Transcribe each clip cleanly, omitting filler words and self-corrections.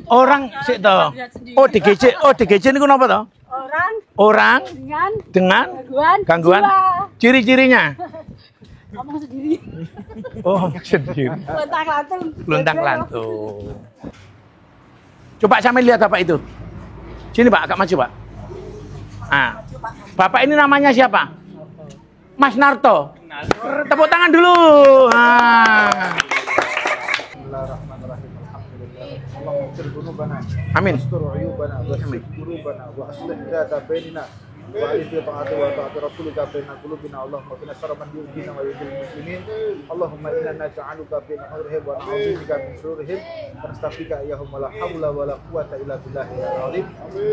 Orang sik to. Oh, DGJ niku napa to? Orang dengan gangguan ciri-cirinya. Ngomong sendiri. Oh, sendiri. Luntang-lantung. Coba sampai lihat Bapak itu. Sini Pak, agak maju Pak. Nah, Bapak ini namanya siapa? Mas Narto. Tepuk tangan dulu. Nah. Amin. وعلي في طاعته وطاعة رسولك بين قلوبنا اللهم قنا شر من يؤذينا ويؤذي المسلمين اللهم إنا نجعلك في نحورهم ونعوذ بك من شرورهم ونستغفرك إياهم ولا حول ولا قوة إلا بالله العظيم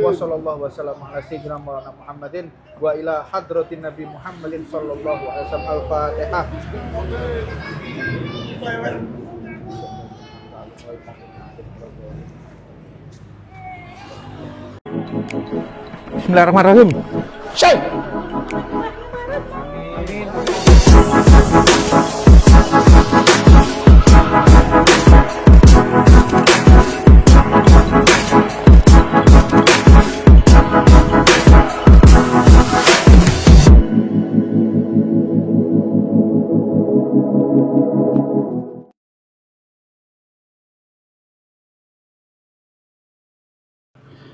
وصلى الله وسلم على سيدنا مولانا محمد وإلى حضرة النبي محمد صلى الله عليه وسلم الفاتحة. Bismillahirrahmanirrahim. Syekh.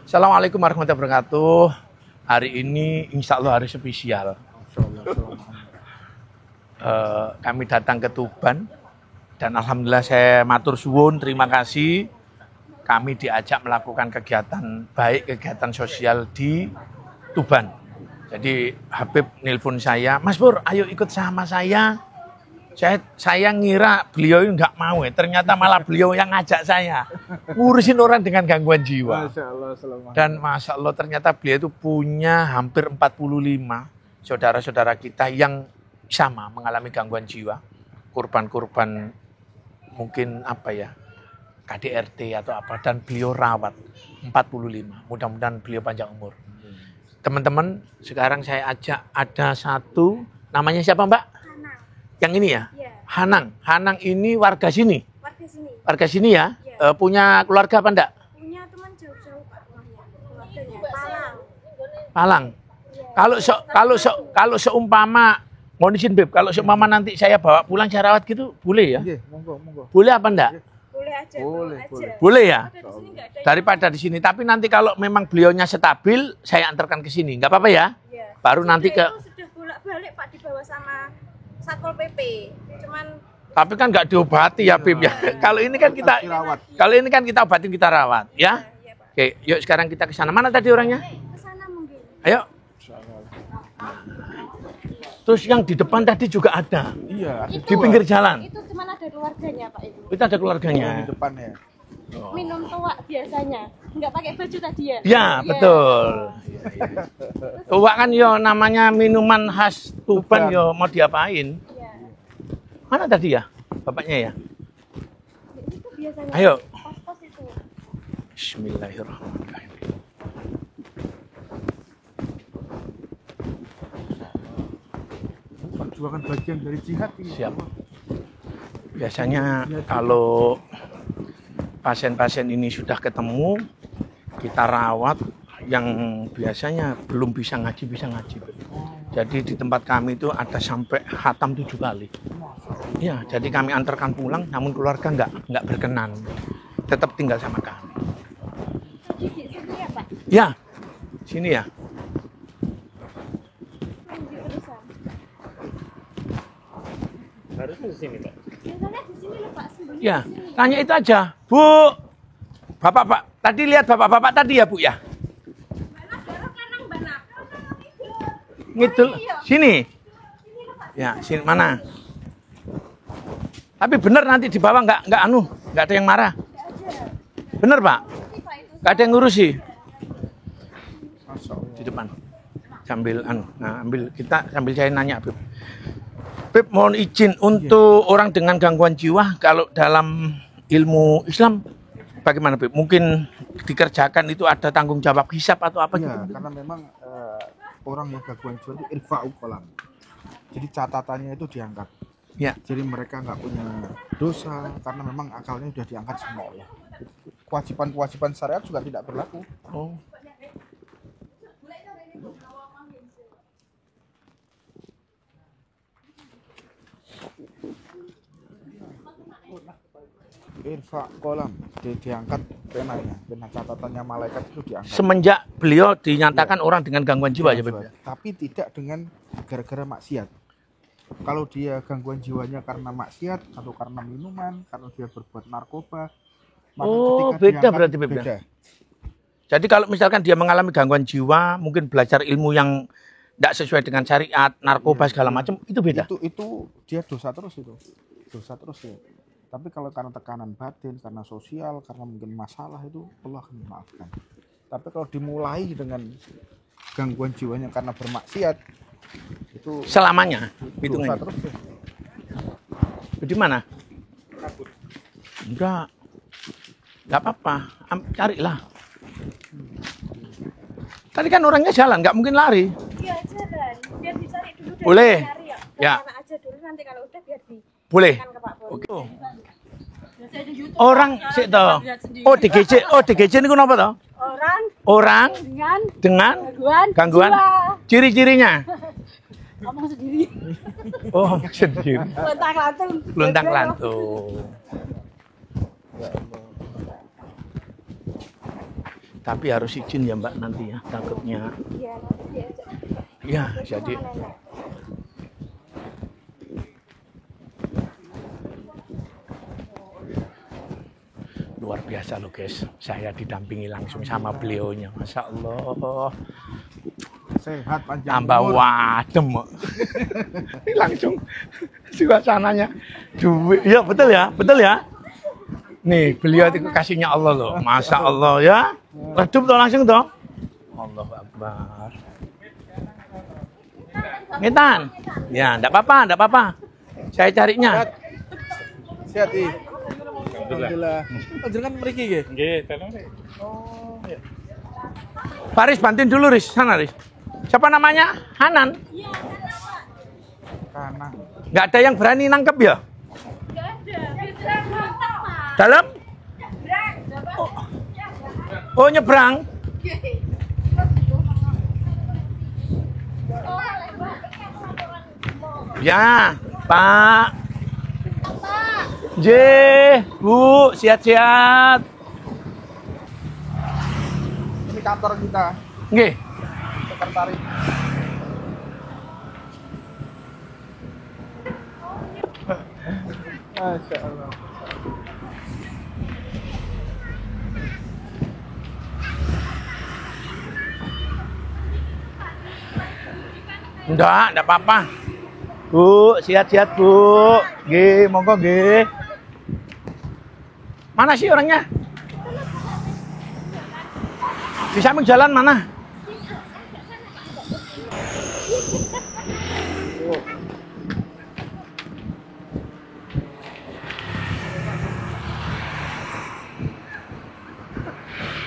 Assalamualaikum warahmatullahi wabarakatuh. Hari ini insya Allah hari spesial. Kami datang ke Tuban dan alhamdulillah saya matur suwun, terima kasih. Kami diajak melakukan kegiatan baik, kegiatan sosial di Tuban. Jadi Habib nelpon saya, Mas Pur, ayo ikut sama saya. Saya ngira beliau ini nggak mau, ternyata malah beliau yang ngajak saya ngurusin orang dengan gangguan jiwa. Masya Allah, dan Masya Allah ternyata beliau itu punya hampir 45 saudara-saudara kita yang sama mengalami gangguan jiwa, kurban-kurban mungkin apa ya, KDRT atau apa, dan beliau rawat 45. Mudah-mudahan beliau panjang umur. Teman-teman, sekarang saya ajak ada satu, namanya siapa Mbak? Yang ini ya? Ya. Hanang ini warga sini? Warga sini ya? Ya. Punya keluarga apa enggak? Punya teman jauh-jauh Pak. Keluarganya Palang. Ya. Kalau seumpama, mohon izin Beb, kalau seumpama nanti saya bawa pulang saya rawat gitu, boleh ya? Iya, monggo. Boleh apa enggak? Boleh aja. Boleh ya? Daripada di sini. Tapi nanti kalau memang beliaunya stabil, saya antarkan ke sini. Enggak apa-apa ya? Ya. Baru nanti ke... Sudah bolak-balik Pak, dibawa sama Satpol PP, cuman tapi kan nggak diobati ya Bib ya. Kalau ini kan kita obatin, kita rawat ya. Ya, Pak. Oke, yuk sekarang kita ke sana. Mana tadi orangnya? Ke sana mungkin. Ayo. Terus yang di depan tadi juga ada. Iya. Di pinggir jalan. Itu cuma ada keluarganya Pak itu. Itu ada keluarganya. Di depannya. Oh. Minum tua biasanya, nggak pakai baju tadi ya? Ya, betul. Tua kan yo namanya minuman khas Tuban yo, mau diapain? Ya. Mana tadi ya? Bapaknya ya? Itu biasanya. Ayo. Pos-pos itu. Bismillahirrahmanirrahim. Perjuangan bagian dari jihad ini. Siap. Biasanya kalau pasien-pasien ini sudah ketemu, kita rawat, yang biasanya belum bisa ngaji. Jadi di tempat kami itu ada sampai khatam 7 kali. Ya, jadi kami antarkan pulang, namun keluarga nggak berkenan, tetap tinggal sama kami. Di sini ya Pak? Ya, sini ya. Harusnya di sini Pak. Biasanya di sini loh Pak. Ya, tanya itu aja, Bu. Bapak, tadi lihat bapak-bapak tadi ya Bu ya? Ngidul, sini. Ya, sini mana? Tapi benar nanti di bawah nggak ada yang marah. Benar Pak? Nggak ada yang ngurusi. Di depan. Sambil sambil saya nanya Beb. Beb, mohon izin untuk orang dengan gangguan jiwa, kalau dalam ilmu Islam bagaimana Beb? Mungkin dikerjakan itu ada tanggung jawab hisab atau apa ya, gitu? Karena memang orang yang gangguan jiwa itu irfa'u qalam. Jadi catatannya itu diangkat. Ya. Jadi mereka nggak punya dosa karena memang akalnya sudah diangkat sama Allah. kewajiban-kewajiban syariat juga tidak berlaku. Oh. Irfa kolam diangkat penanya, pena catatannya malaikat itu diangkat. Semenjak beliau dinyatakan orang dengan gangguan jiwa ya, Beb? Tapi tidak dengan gara-gara maksiat. Kalau dia gangguan jiwanya karena maksiat atau karena minuman, karena dia berbuat narkoba, maka ketika beda diangkat, berarti, Beb. beda. Jadi kalau misalkan dia mengalami gangguan jiwa, mungkin belajar ilmu yang tidak sesuai dengan syariat, narkoba segala macam, itu beda. Itu dia dosa terus itu. Dosa terus ya. Tapi kalau karena tekanan batin, karena sosial, karena mungkin masalah itu Allah akan memaafkan. Tapi kalau dimulai dengan gangguan jiwanya karena bermaksiat, itu Selamanya. dosa terus ya. Di mana? Enggak apa-apa. Carilah. Tadi kan orangnya jalan, nggak mungkin lari. Iya jalan, biar dicari dulu. Boleh. Cari ya. Ya. Anak aja dulu, nanti kalau udah biar di. Boleh. Ke Pak Pur. Oke. Orang sik to. DGC ini kenapa to? Orang dengan gangguan ciri-cirinya. Ngomong sendiri. Oh, sendiri. Lontang-lantung. Lontang-lantung. Tapi harus izin ya Mbak nanti ya, takutnya. Iya, nanti diajak. Ya, jadi luar biasa loh guys. Saya didampingi langsung sama beliaunya. Masya Allah. Sehat panjang Tambah umur. wadem. Langsung suasananya. Duit. Ya betul ya, betul ya. Nih beliau itu kasihnya Allah loh. Masya Allah ya. Redup toh langsung toh. Allahu Akbar. Ngetan. Ya, enggak apa-apa. Saya carinya. Sehat ih. Alhamdulillah. Panjenengan mriki nggih? Nggih, tolong. Oh, ya. Faris bantuin dulu Riz, sana Riz. Siapa namanya? Hanan. Kanan. Nggak ada yang berani nangkep ya? Dalam? Oh nyebrang. Ya, Pak. J, Bu, siap-siap. Ini kantor kita, Nggih. sekretaris. Masya Allah. Enggak apa-apa. Bu, siap-siap, Bu. Nggih, monggo nggih. Mana sih orangnya? Di samping jalan mana?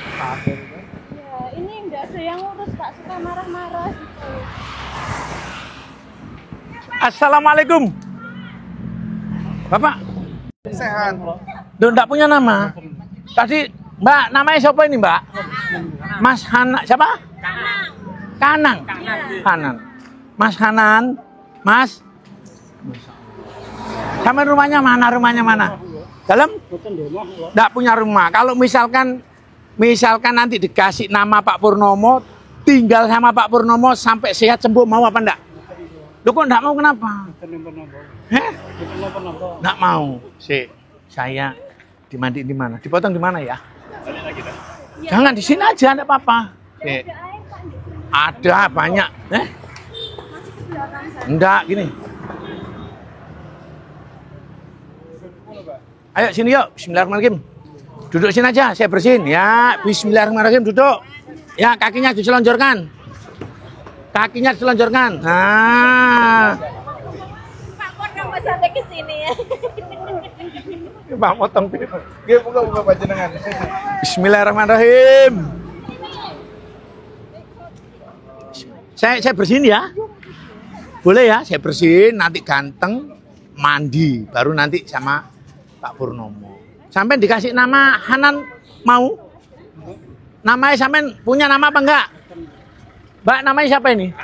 Ya, ini enggak ada yang ngurus, Pak. Suka marah-marah gitu. Assalamualaikum. Bapak, Sehat. Duh, enggak punya nama. Tadi, Mbak, namanya siapa ini, Mbak? Mas Hanan, siapa? Kanang. Hanan. Mas Hanan. Mas. Sama rumahnya mana? Dalam? Enggak punya rumah. Kalau misalkan nanti dikasih nama Pak Purnomo, tinggal sama Pak Purnomo sampai sehat sembuh, mau apa enggak? Lu kok enggak mau kenapa? Enggak mau. Saya dimandiin di mana? Dipotong di mana ya? Jangan di sini aja, enggak apa-apa. Ada banyak. Enggak, gini. Ayo sini yuk. Bismillahirrahmanirrahim. Duduk sini aja, saya bersihin. Ya, bismillahirrahmanirrahim, duduk. Ya, kakinya diselonjorkan. Nah. Pak Pur nggak sampai ke sini ya. Bang potong. Nggih, buka panjenengan. Bismillahirrahmanirrahim. Saya bersihin ya. Boleh ya, saya bersihin, nanti ganteng, mandi, baru nanti sama Pak Purnomo. Sampai dikasih nama Hanan Mau? Namanya sampean punya nama apa enggak? Mbak, namanya siapa ini?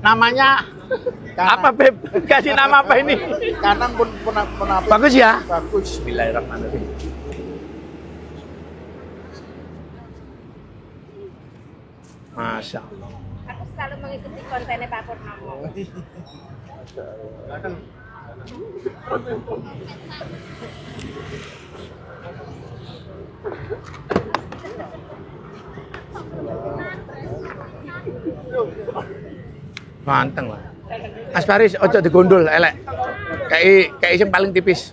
Namanya apa, Beb? Kasih nama apa ini? Kanang pun apa? Bagus ya? Bagus. Bismillahirrahmanirrahim. Masya Allah. Aku selalu mengikuti kontennya Pak Purnomo. Manteng lah. Mas Faris, ojo digondol, elek. Kayak yang paling tipis.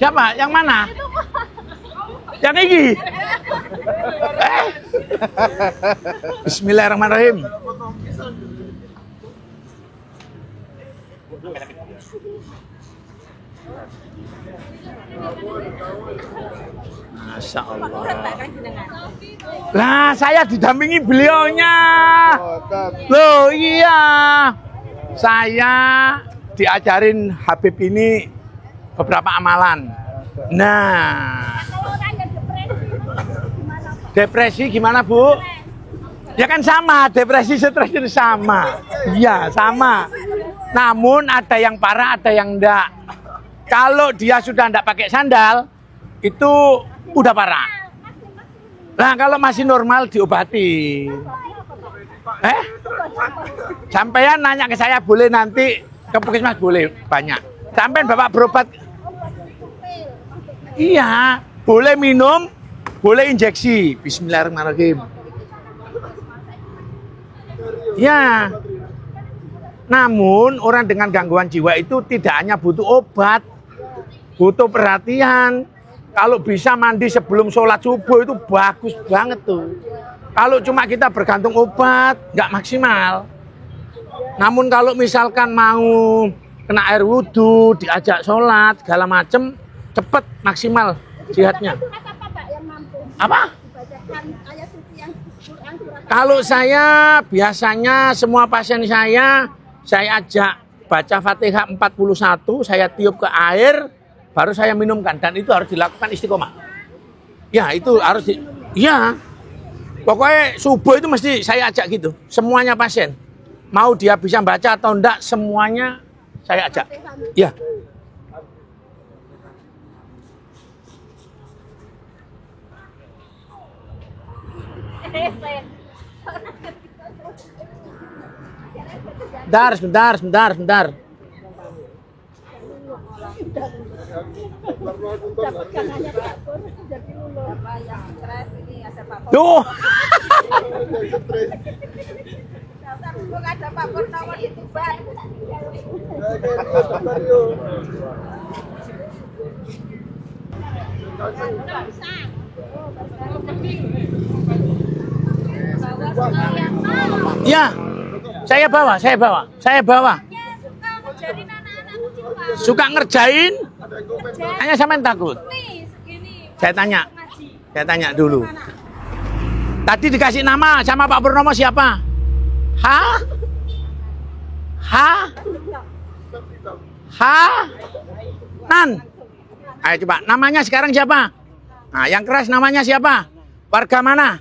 Siapa? Yang mana? Yang ini? Bismillahirrahmanirrahim. Masya Allah. Lah, saya didampingi beliaunya. Loh, iya. Saya diajarin Habib ini beberapa amalan. Nah, depresi gimana, Bu? Ya kan sama, depresi, stres itu sama. Iya, sama. Namun ada yang parah, ada yang enggak. Kalau dia sudah enggak pakai sandal, itu udah parah. Nah, kalau masih normal diobati. Sampean nanya ke saya, boleh nanti ke puskesmas, boleh, banyak. Sampean Bapak berobat. Iya, boleh minum, boleh injeksi. Bismillahirrahmanirrahim. Ya. Namun orang dengan gangguan jiwa itu tidak hanya butuh obat, butuh perhatian. Kalau bisa mandi sebelum sholat subuh itu bagus banget tuh. Kalau cuma kita bergantung obat, nggak maksimal. Namun kalau misalkan mau kena air wudhu, diajak sholat, segala macem, cepet maksimal jihadnya. Apa? Kalau saya biasanya semua pasien saya ajak baca Fatihah 41, saya tiup ke air, baru saya minumkan, dan itu harus dilakukan istiqomah. Ya, itu harus iya. Pokoknya subuh itu mesti saya ajak gitu. Semuanya pasien. Mau dia bisa baca atau enggak, semuanya saya ajak. Ya. Sebentar. Duh. Ada Pak Purnomo di Tuban. Ya, saya bawa. Suka ngerjain? Hanya sampean takut. Saya tanya dulu. Tadi dikasih nama sama Pak Purnomo siapa? Nan. Ayo coba, namanya sekarang siapa? Nah, yang keras namanya siapa? Warga mana?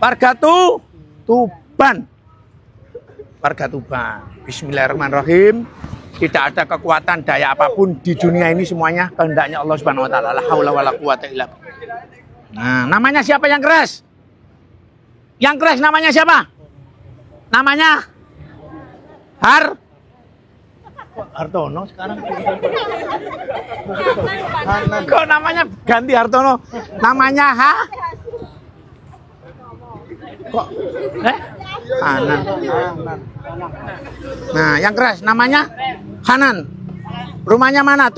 Warga Tuban. Warga Tuban. Bismillahirrahmanirrahim. Tidak ada kekuatan daya apapun di dunia ini, semuanya kehendaknya Allah Subhanahu wa taala. La haula wala quwata illa billah. Nah, namanya siapa yang keras? Yang keras namanya siapa? Namanya Hartono sekarang. Kok namanya ganti Hartono? Namanya Kok? Hanan. Nah, yang keras namanya Hanan. Rumahnya mana?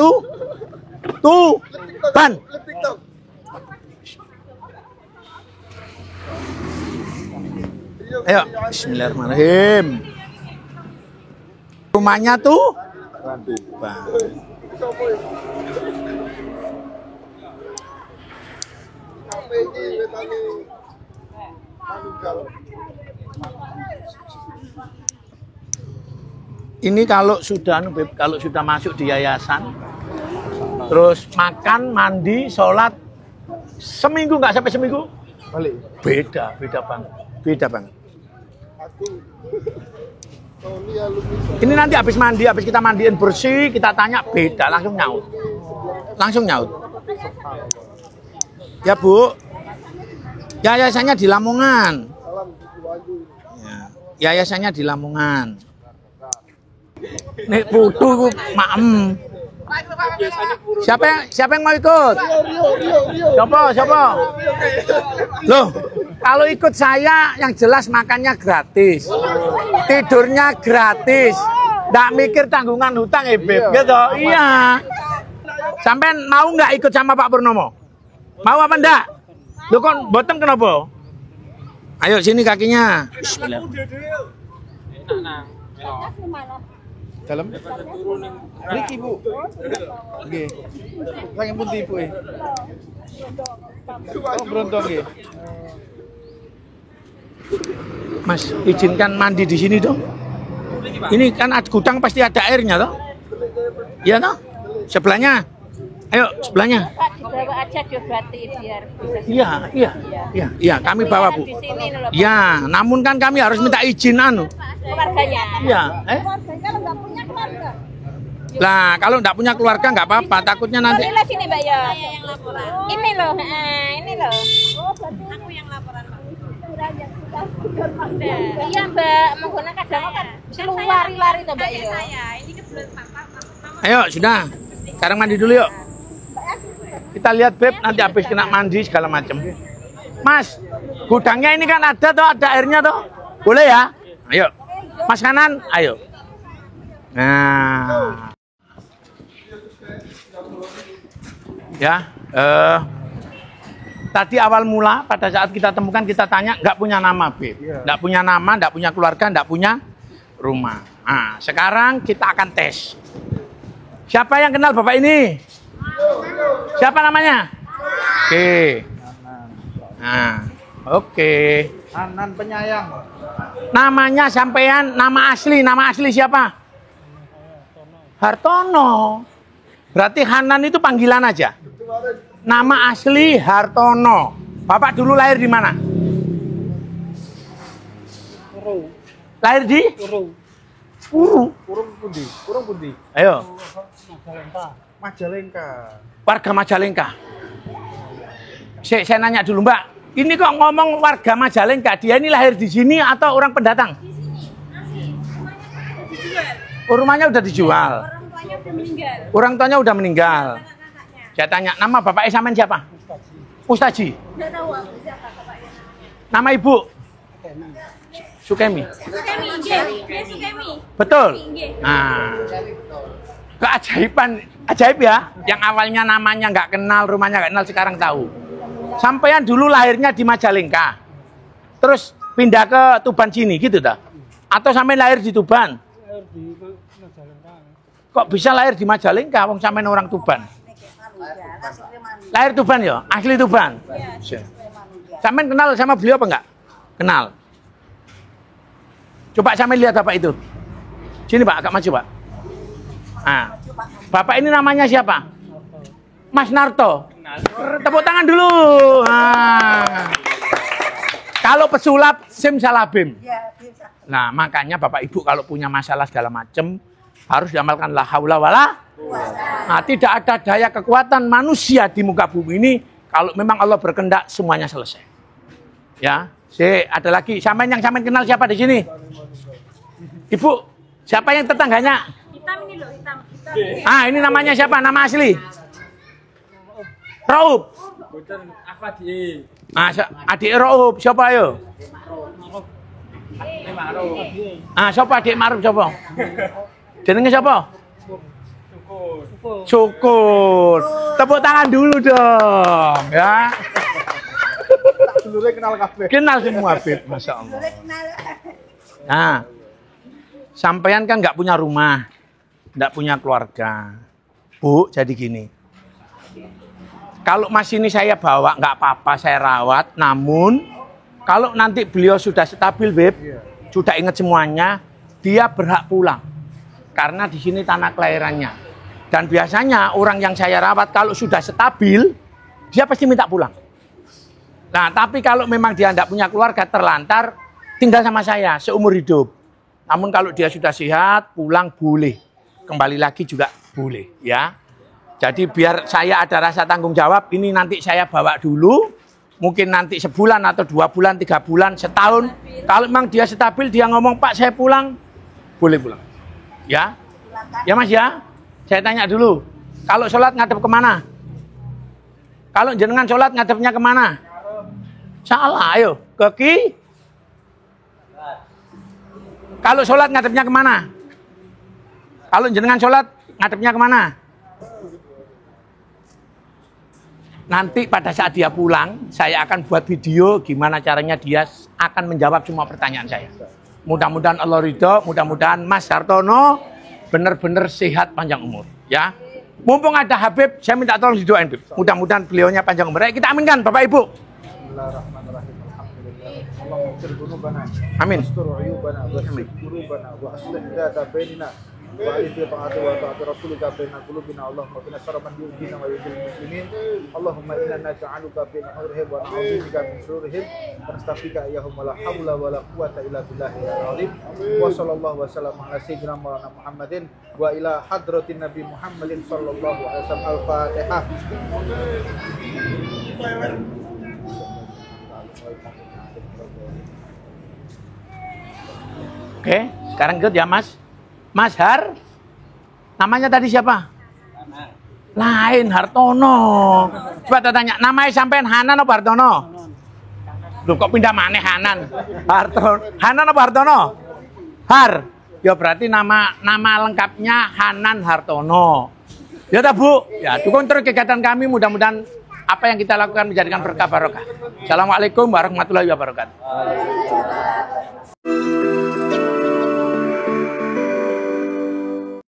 Ban. Ayo, bismillahirrahmanirrahim. Rumahnya Ban. Ini kalau sudah Beb, kalau sudah masuk di yayasan, terus makan, mandi, sholat, seminggu nggak sampai seminggu, Balik. beda banget, beda banget. Ini nanti habis mandi, habis kita mandiin bersih, kita tanya beda, langsung nyaut. Ya Bu, yayasannya di Lamongan. Ya, yayasannya di Lamongan. Nek putu maem. Siapa yang mau ikut? Siapa? Loh, kalau ikut saya yang jelas makannya gratis. Tidurnya gratis. Nggak mikir tanggungan hutang Beb, gitu. Iya. Sampai mau nggak ikut sama Pak Purnomo? Mau apa enggak? Lu kok boten kenapa? Ayo sini kakinya. Bismillah. Dalam? Riki Bu. Nggih. Saking pundi Bu? Oh, Brontong nggih. Mas, izinkan mandi di sini dong. Ini kan gudang pasti ada airnya toh? Iya toh? Sebelahnya. Ayo, sebelahnya. Pak, dibawa aja diobati biar bisa. Iya, kami bawa Bu. Ya, namun kan kami harus minta izin Keluarganya. Iya, Kalau nggak punya keluarga. Lah, kalau nggak punya keluarga nggak apa-apa, takutnya nanti. Ini sini Mbak ya. Saya yang laporan. Ini loh, ini loh. Oh, berarti aku yang laporan Pak. Iya Mbak, menggunakan kadang kan lari-lari tuh Mbak ya. Saya, ini kebetulan Pak. Ayo, sudah. Sekarang mandi dulu yuk. Kita lihat Beb, nanti habis kena mandi segala macam. Mas, gudangnya ini kan ada toh, ada airnya toh. Boleh ya? Ayo. Mas kanan, ayo. Nah. Ya, tadi awal mula pada saat kita temukan kita tanya nggak punya nama Beb, nggak punya nama, nggak punya keluarga, nggak punya rumah. Nah, sekarang kita akan tes. Siapa yang kenal Bapak ini? Siapa namanya? Oke. Nah, oke. Hanan Penyayang. Namanya sampean, nama asli siapa? Hartono. Berarti Hanan itu panggilan aja. Nama asli Hartono. Bapak dulu lahir di mana? Lahir di? Urung pundi? Ayo. Majalengka. Warga Majalengka. Saya nanya dulu Mbak. Ini kok ngomong warga Majalengka. Dia ini lahir di sini atau orang pendatang? Oh, rumahnya udah dijual. Orang tuanya udah meninggal. Saya tanya, nama Bapak Isamen siapa? Ustaji. Nggak tahu aku siapa bapaknya. Nama Ibu? Sukemi. Sukemi. Betul. Nah, keajaiban, ajaib ya. Yang awalnya namanya nggak kenal, rumahnya nggak kenal, sekarang tahu. Sampean dulu lahirnya di Majalengka, terus pindah ke Tuban sini, gitu dah? Atau sampai lahir di Tuban? Kok bisa lahir di Majalengka? Wong sampean orang Tuban. Lahir Tuban ya, asli Tuban. Sampean kenal sama beliau apa enggak? Kenal. Coba sampean lihat Bapak itu. Sini Pak, agak maju Pak. Nah, Bapak ini namanya siapa? Mas Narto. Tepuk tangan dulu. Nah. Kalau pesulap simsalabim. Nah, makanya Bapak Ibu kalau punya masalah segala macam harus diamalkan la haula wala. Nah, tidak ada daya kekuatan manusia di muka bumi ini kalau memang Allah berkehendak semuanya selesai. Ya, ada lagi. Sampean yang sampean kenal siapa di sini? Ibu, siapa yang tetangganya? Hitam ini loh, hitam. Ah, ini namanya siapa? Nama asli? Raub. Ah, adik Raub, siapa ayo? Ah, siapa adik Maruf siapa? Jenenge siapa? Syukur. Tepuk tangan dulu dong, ya. Dulure kenal kabeh. Kenal semua, Beb, Masya Allah. Nah, sampean kan nggak punya rumah, nggak punya keluarga. Bu, jadi gini. Kalau mas ini saya bawa, nggak apa-apa, saya rawat. Namun, kalau nanti beliau sudah stabil, Beb, sudah ingat semuanya, dia berhak pulang. Karena di sini tanah kelahirannya. Dan biasanya orang yang saya rawat kalau sudah stabil, dia pasti minta pulang. Nah, tapi kalau memang dia tidak punya keluarga, terlantar, tinggal sama saya seumur hidup. Namun kalau dia sudah sehat, pulang boleh. Kembali lagi juga boleh, ya. Jadi biar saya ada rasa tanggung jawab, ini nanti saya bawa dulu. Mungkin nanti sebulan atau 2 bulan, 3 bulan, setahun. Kalau memang dia stabil, dia ngomong, Pak saya pulang, boleh pulang. Ya, ya Mas ya. Saya tanya dulu, kalau sholat ngadep kemana? Kalau jenengan sholat ngadepnya kemana? Salah, ayo ke ki. Kalau sholat ngadepnya kemana? Kalau jenengan sholat ngadepnya kemana? Nanti pada saat dia pulang, saya akan buat video gimana caranya dia akan menjawab semua pertanyaan saya. Mudah-mudahan Allah ridho, mudah-mudahan Mas Hartono benar-benar sehat panjang umur, ya. Mumpung ada Habib, saya minta tolong didoain, Habib. Mudah-mudahan beliaunya panjang umur. Kita aminkan, Bapak Ibu. Bismillahirrahmanirrahim. Alhamdulillah. Allahumma ighfir dhunubana. Amin. Wastur uyubana wa aslih qulubana wa aslih dhata bainina wa alif ta'ati wa ta'ati rasulika baina qulubina. Allahumma qina syarra man yu'dina wa yu'dil muslimin. Allahumma inna naj'aluka fi nahurihim wa na'udzubika min shururihim wa nastaghfiruka ya la haula wa la quwwata illa billahi al-'azim. Wa sallallahu wa sallam ala sayyidina Maulana Muhammadin wa ila hadratin Nabi Muhammadin sallallahu alaihi wasallam. Al-Fatihah. Oke, sekarang ikut ya Mas. Mas Har, namanya tadi siapa? Lain, Hartono. Coba tanya, namanya sampean Hanan apa Hartono? Loh kok pindah maneh Hanan? Hartono. Hanan apa Hartono? Har. Ya berarti nama lengkapnya Hanan Hartono. Ya tak Bu? Ya, dukung terus kegiatan kami, mudah-mudahan apa yang kita lakukan menjadikan berkah barokah. Assalamualaikum warahmatullahi wabarakatuh.